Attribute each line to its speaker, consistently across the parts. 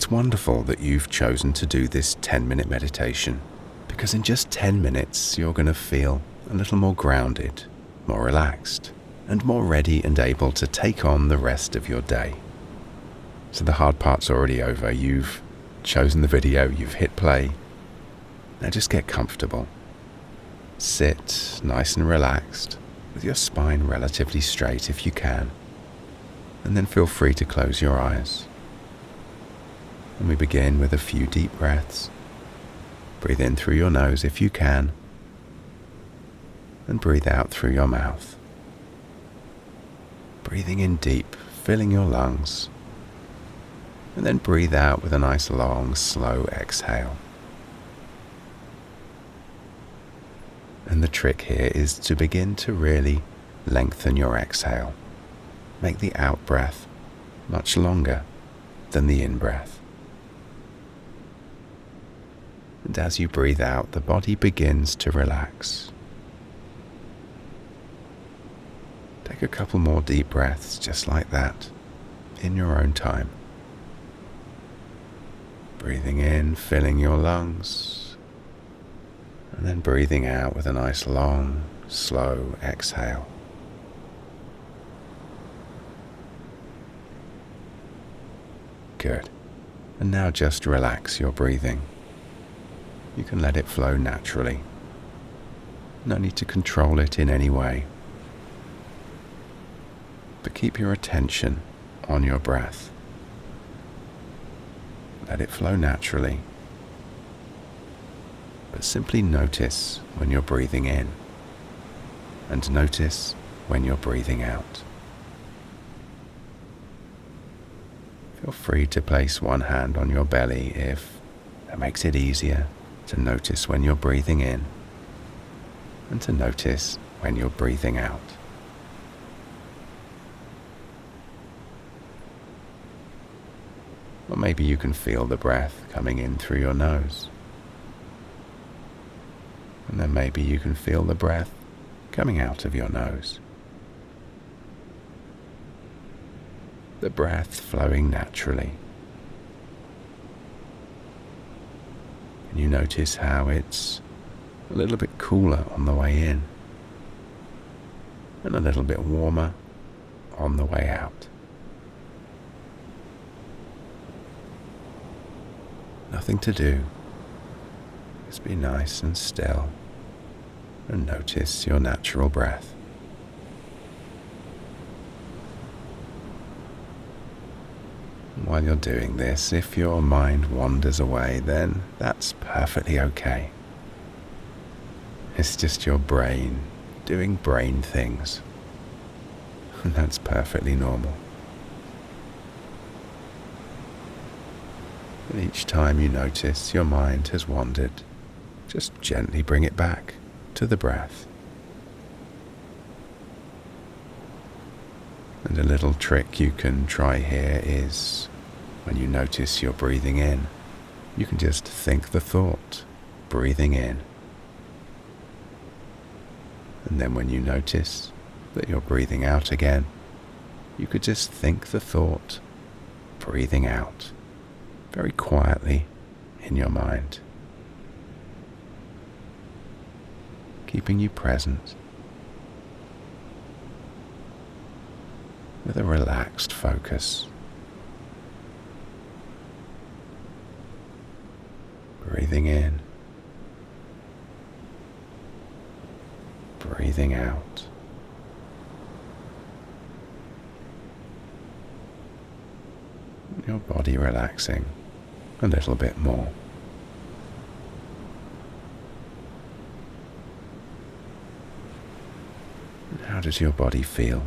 Speaker 1: It's wonderful that you've chosen to do this 10-minute meditation, because in just 10 minutes you're going to feel a little more grounded, more relaxed, and more ready and able to take on the rest of your day. So the hard part's already over. You've chosen the video, you've hit play. Now just get comfortable. Sit nice and relaxed, with your spine relatively straight if you can, and then feel free to close your eyes. And we begin with a few deep breaths. Breathe in through your nose if you can, and breathe out through your mouth. Breathing in deep, filling your lungs, and then breathe out with a nice long, slow exhale. And the trick here is to begin to really lengthen your exhale. Make the out breath much longer than the in breath. And as you breathe out, the body begins to relax. Take a couple more deep breaths just like that, in your own time. Breathing in, filling your lungs, and then breathing out with a nice long, slow exhale. Good. And now just relax your breathing. You can let it flow naturally. No need to control it in any way. But keep your attention on your breath. Let it flow naturally. But simply notice when you're breathing in, and notice when you're breathing out. Feel free to place one hand on your belly if that makes it easier to notice when you're breathing in, and to notice when you're breathing out. Or maybe you can feel the breath coming in through your nose. And then maybe you can feel the breath coming out of your nose. The breath flowing naturally. And you notice how it's a little bit cooler on the way in, and a little bit warmer on the way out. Nothing to do. Just be nice and still and notice your natural breath. And while you're doing this, if your mind wanders away, then that's perfectly okay. It's just your brain doing brain things, and that's perfectly normal. And each time you notice your mind has wandered, just gently bring it back to the breath. And a little trick you can try here is, when you notice you're breathing in, you can just think the thought, breathing in. And then when you notice that you're breathing out again, you could just think the thought, breathing out, very quietly in your mind, keeping you present with a relaxed focus. Breathing in, breathing out. Your body relaxing a little bit more. And how does your body feel?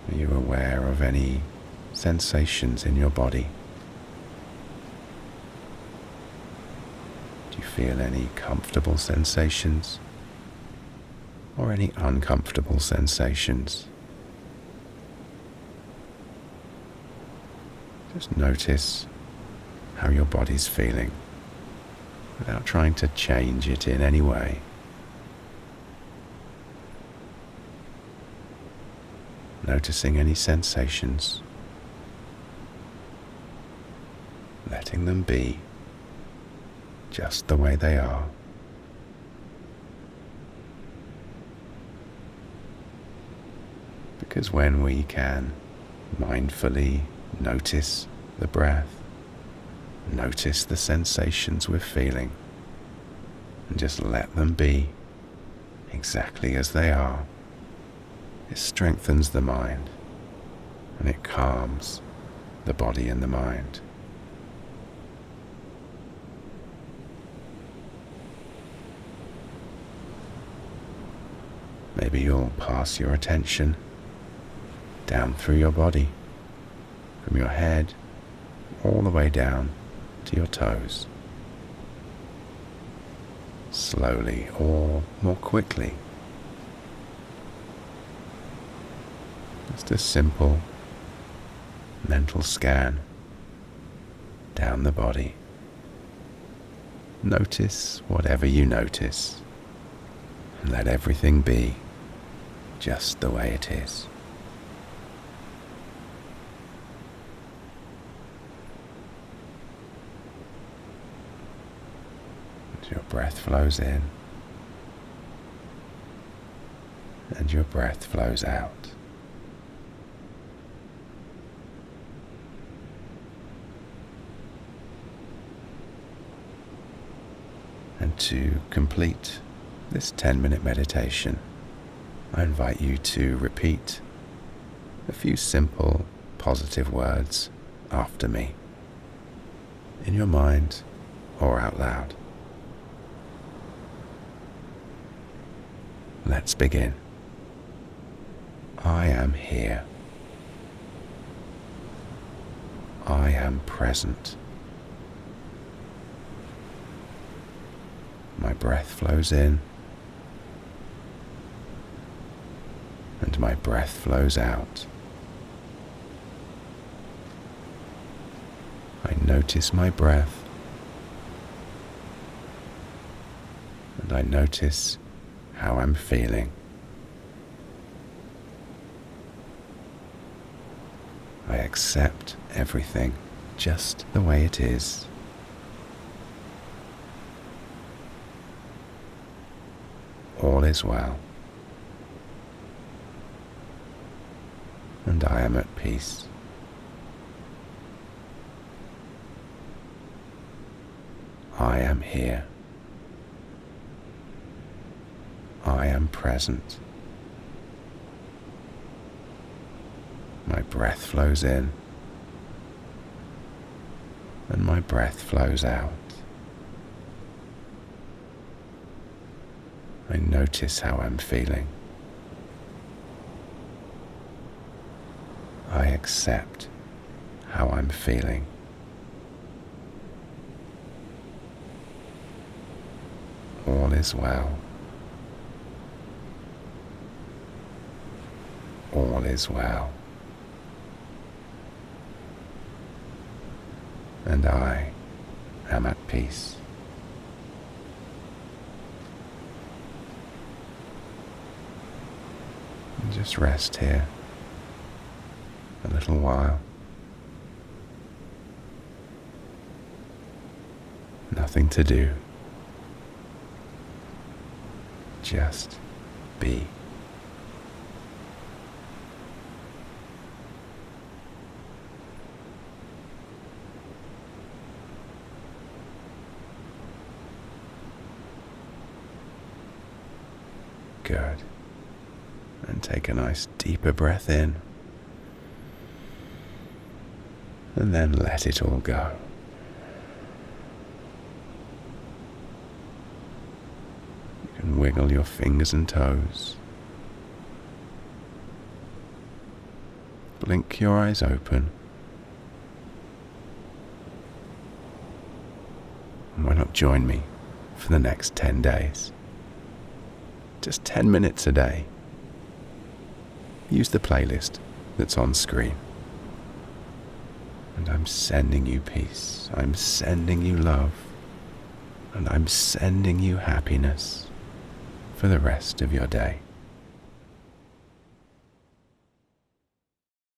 Speaker 1: Are you aware of any sensations in your body? Do you feel any comfortable sensations or any uncomfortable sensations? Just notice how your body's feeling without trying to change it in any way. noticing any sensations, letting them be just the way they are. Because when we can mindfully notice the breath, notice the sensations we're feeling, and just let them be exactly as they are, it strengthens the mind and it calms the body and the mind. Maybe you'll pass your attention down through your body, from your head all the way down to your toes. Slowly or more quickly. Just a simple mental scan down the body. Notice whatever you notice and let everything be just the way it is. As your breath flows in and your breath flows out. And to complete this 10-minute meditation, I invite you to repeat a few simple, positive words after me, in your mind or out loud. Let's begin. I am here. I am present. My breath flows in and my breath flows out. I notice my breath and I notice how I'm feeling. I accept everything just the way it is. All is well, and I am at peace. I am here. I am present. My breath flows in, and my breath flows out. I notice how I'm feeling. I accept how I'm feeling. All is well. All is well. And I am at peace. And just rest here a little while. Nothing to do. Just be. Good. And take a nice deeper breath in. And then let it all go. You can wiggle your fingers and toes. Blink your eyes open. And why not join me for the next 10 days? Just 10 minutes a day. Use the playlist that's on screen. And I'm sending you peace. I'm sending you love. And I'm sending you happiness for the rest of your day.